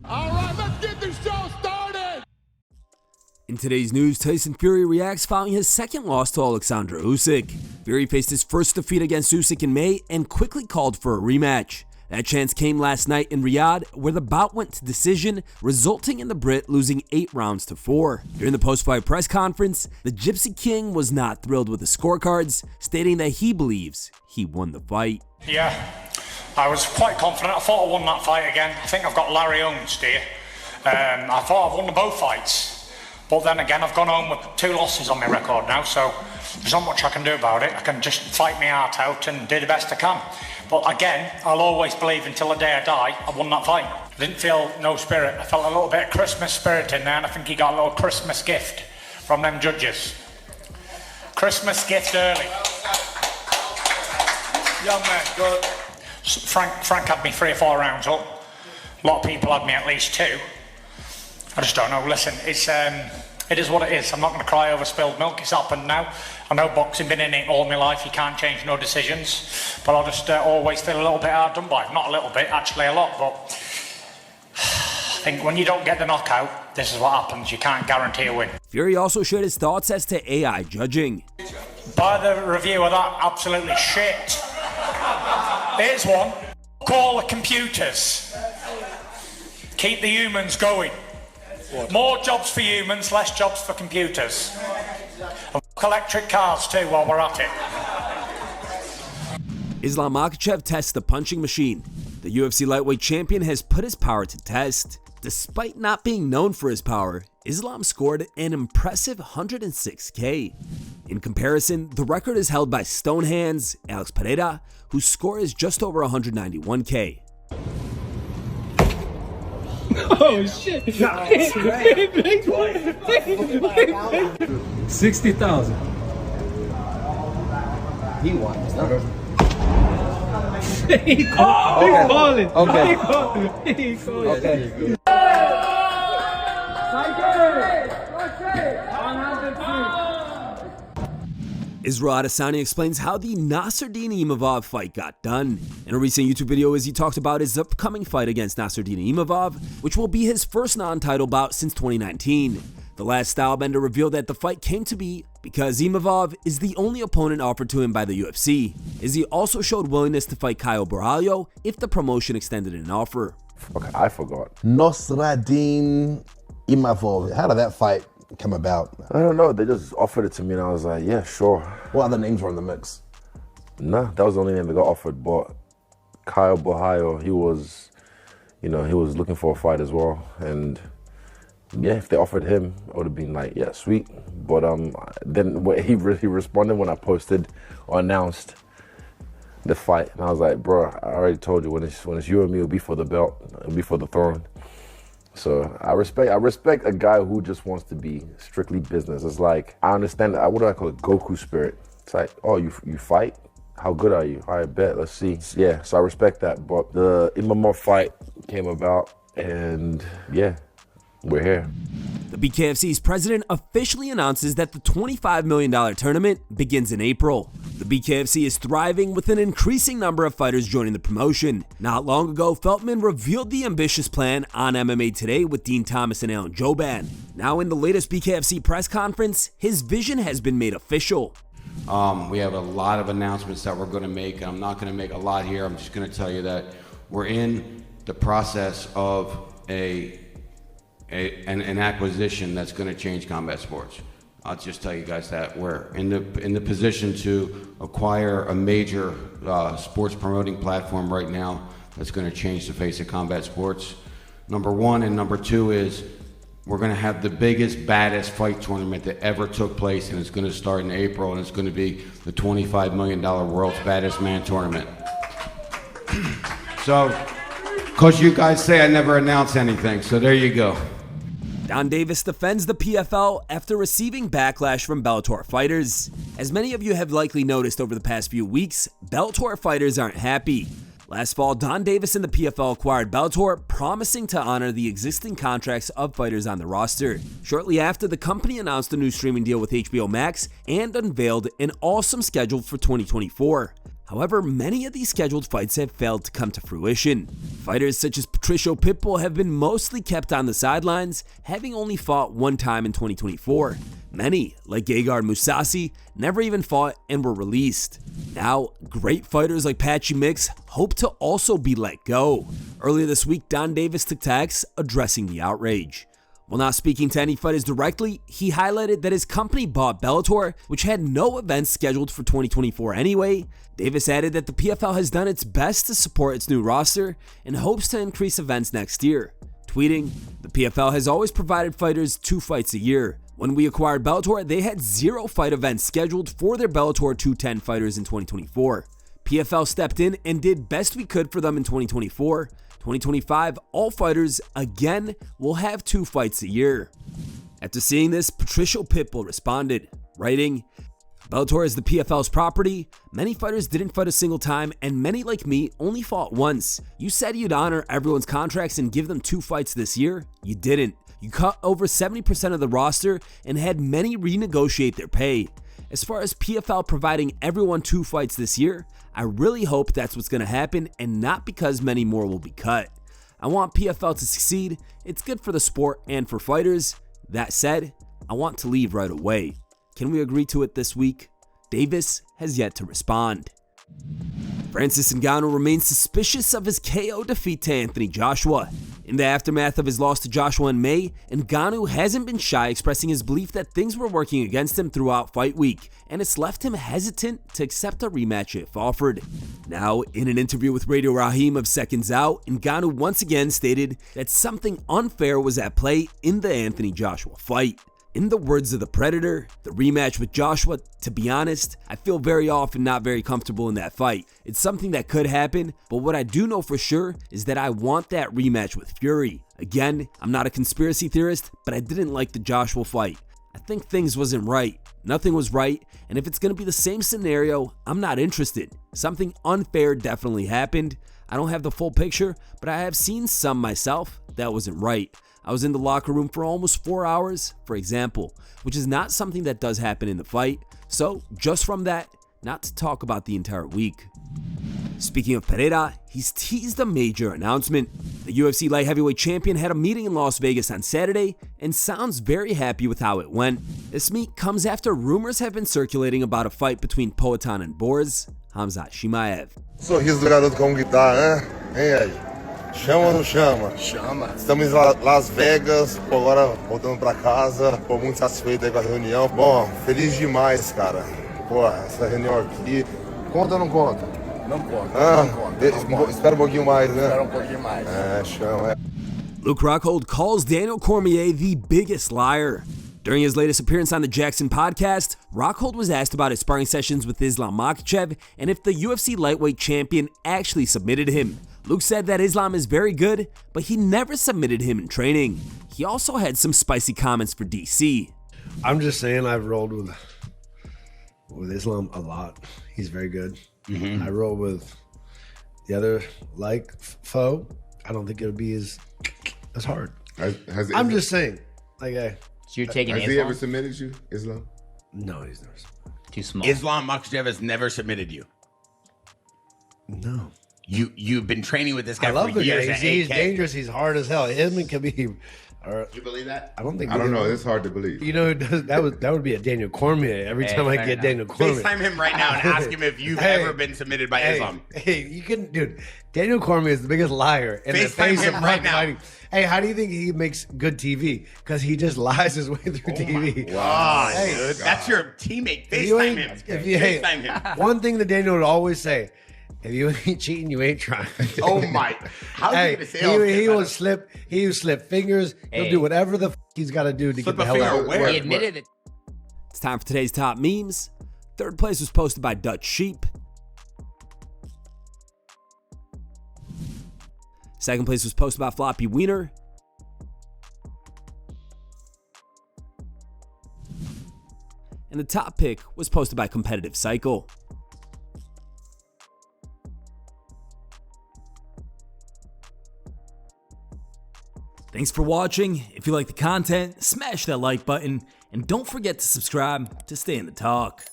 All right, let's get this show started. In today's news, Tyson Fury reacts following his second loss to Alexander Usyk. Fury faced his first defeat against Usyk in May and quickly called for a rematch. That chance came last night in Riyadh, where the bout went to decision, resulting in the Brit losing 8 rounds to 4. During the post-fight press conference, the Gypsy King was not thrilled with the scorecards, stating that he believes he won the fight. Yeah, I was quite confident. I thought I won that fight again. I think I've got Larry Owens here. I thought I've won both fights. But then again, I've gone home with 2 losses on my record now, so there's not much I can do about it. I can just fight my heart out and do the best I can. But again, I'll always believe until the day I die, I won that fight. I didn't feel no spirit. I felt a little bit of Christmas spirit in there, and I think he got a little Christmas gift from them judges. Christmas gift early. Young man, good. Frank had me 3 or 4 rounds up. A lot of people had me at least 2. I just don't know. Listen, it is what it is. I'm not going to cry over spilled milk. It's happened now. I know boxing, been in it all my life. You can't change no decisions. But I'll just always feel a little bit hard done by. Not a little bit, actually a lot. But I think when you don't get the knockout, this is what happens. You can't guarantee a win. Fury also shared his thoughts as to AI judging. By the review of that, absolutely shit. Here's one. Call the computers. Keep the humans going. More jobs for humans, less jobs for computers. And electric cars too while we're at it. Islam Makhachev tests the punching machine. The UFC lightweight champion has put his power to test. Despite not being known for his power, Islam scored an impressive 106K. In comparison, the record is held by Stonehands Alex Pereira, whose score is just over 191K. Oh shit! 60,000. He won. He calling. Okay. He calling. Okay. Israel Adesanya explains how the Nassourdine Imavov fight got done. In a recent YouTube video, Izzy talked about his upcoming fight against Nassourdine Imavov, which will be his first non-title bout since 2019. The last stylebender revealed that the fight came to be because Imavov is the only opponent offered to him by the UFC. Izzy also showed willingness to fight Caio Borralho if the promotion extended an offer. Okay, I forgot. Nassourdine Imavov. How did that fight come about? I don't know. They just offered it to me, and I was like, yeah, sure. What other names were in the mix? Nah, that was the only name that got offered. But Caio Borralho, he was looking for a fight as well. And yeah, if they offered him, I would have been like, yeah, sweet. But then he responded when I posted or announced the fight, and I was like, bro, I already told you when it's you and me, it'll be for the belt, it'll be for the throne. So I respect a guy who just wants to be strictly business. It's like, I understand, what do I call it, Goku spirit. It's like, oh, you fight? How good are you? All right, bet, let's see. Yeah, so I respect that. But the Imavov fight came about, and yeah, we're here. The BKFC's president officially announces that the $25 million tournament begins in April. The BKFC is thriving with an increasing number of fighters joining the promotion. Not long ago, Feltman revealed the ambitious plan on MMA Today with Dean Thomas and Alan Joban. Now in the latest BKFC press conference, his vision has been made official. We have a lot of announcements that we're going to make. I'm not going to make a lot here. I'm just going to tell you that we're in the process of an acquisition that's going to change combat sports. I'll just tell you guys that we're in the position to acquire a major sports promoting platform right now that's going to change the face of combat sports. Number one, and number two is we're going to have the biggest, baddest fight tournament that ever took place, and it's going to start in April, and it's going to be the $25 million World's Baddest Man Tournament. So, because you guys say I never announce anything, so there you go. Donn Davis defends the PFL after receiving backlash from Bellator fighters. As many of you have likely noticed over the past few weeks, Bellator fighters aren't happy. Last fall, Donn Davis and the PFL acquired Bellator, promising to honor the existing contracts of fighters on the roster. Shortly after, the company announced a new streaming deal with HBO Max and unveiled an awesome schedule for 2024. However, many of these scheduled fights have failed to come to fruition. Fighters such as Patricio Pitbull have been mostly kept on the sidelines, having only fought one time in 2024. Many, like Gegard Mousasi, never even fought and were released. Now, great fighters like Patchy Mix hope to also be let go. Earlier this week, Donn Davis took to X addressing the outrage. While not speaking to any fighters directly, he highlighted that his company bought Bellator, which had no events scheduled for 2024 anyway. Davis added that the PFL has done its best to support its new roster and hopes to increase events next year. Tweeting, "The PFL has always provided fighters 2 fights a year. When we acquired Bellator, they had 0 fight events scheduled for their Bellator 210 fighters in 2024. PFL stepped in and did best we could for them in 2024. 2025, all fighters, again, will have 2 fights a year." After seeing this, Patricio Pitbull responded, writing, "Bellator is the PFL's property. Many fighters didn't fight a single time, and many like me only fought once. You said you'd honor everyone's contracts and give them 2 fights this year. You didn't. You cut over 70% of the roster and had many renegotiate their pay. As far as PFL providing everyone 2 fights this year, I really hope that's what's going to happen and not because many more will be cut. I want PFL to succeed. It's good for the sport and for fighters. That said, I want to leave right away. Can we agree to it this week?" Davis has yet to respond. Francis Ngannou remains suspicious of his KO defeat to Anthony Joshua. In the aftermath of his loss to Joshua in May, Ngannou hasn't been shy expressing his belief that things were working against him throughout fight week, and it's left him hesitant to accept a rematch if offered. Now, in an interview with Radio Raheem of Seconds Out, Ngannou once again stated that something unfair was at play in the Anthony Joshua fight. In the words of the Predator, the rematch with Joshua, to be honest, I feel very off and not very comfortable in that fight. It's something that could happen, but what I do know for sure is that I want that rematch with Fury. Again, I'm not a conspiracy theorist, but I didn't like the Joshua fight. I think things wasn't right. Nothing was right, and if it's going to be the same scenario, I'm not interested. Something unfair definitely happened. I don't have the full picture, but I have seen some myself. That wasn't right. I was in the locker room for almost 4 hours, for example, which is not something that does happen in the fight. So, just from that, not to talk about the entire week. Speaking of Pereira, he's teased a major announcement. The UFC light heavyweight champion had a meeting in Las Vegas on Saturday and sounds very happy with how it went. This meet comes after rumors have been circulating about a fight between Poatan and Boris Khamzat Chimaev. Sorriso do garoto com guitarra, hein, Ed? Chama ou não chama? Chama. Estamos em Las Vegas, pô, agora voltando pra casa, pô, muito satisfeito aí com a reunião. Bom, feliz demais, cara. Pô, essa reunião aqui. Conta ou não conta? Não conta. Não conta. Espera pouquinho mais, né? Espera pouquinho mais. Chama. Luke Rockhold calls Daniel Cormier the biggest liar. During his latest appearance on the Jackson podcast, Rockhold was asked about his sparring sessions with Islam Makhachev and if the UFC lightweight champion actually submitted him. Luke said that Islam is very good, but he never submitted him in training. He also had some spicy comments for DC. I'm just saying I've rolled with Islam a lot. He's very good. Mm-hmm. I roll with the other foe. I don't think it would be as hard. I'm just saying. So you're taking Islam? Has he ever submitted you, Islam? No, he's never submitted. Too small. Islam Makhachev has never submitted you. No. You've been training with this guy for years. He's dangerous. He's hard as hell. Him and Khabib. You believe that? I don't think. I don't know. It's hard to believe. You know, that would be a Daniel Cormier. Every time I get Daniel Cormier, FaceTime him right now and ask him if you've ever been submitted by Islam. Hey, you can, dude. Daniel Cormier is the biggest liar in the face of right now. Fighting. Hey, how do you think he makes good TV? Because he just lies his way through TV. Wow, dude, that's your teammate. FaceTime him. FaceTime him. One thing that Daniel would always say. If you ain't cheating, you ain't trying. Oh my! How's he gonna say he will slip. He will slip fingers. He'll do whatever the he's got to do to get the hell out. Where? He admitted it. It's time for today's top memes. Third place was posted by Dutch Sheep. Second place was posted by Floppy Wiener. And the top pick was posted by Competitive Cycle. Thanks for watching. If you like the content, smash that like button and don't forget to subscribe to stay in the talk.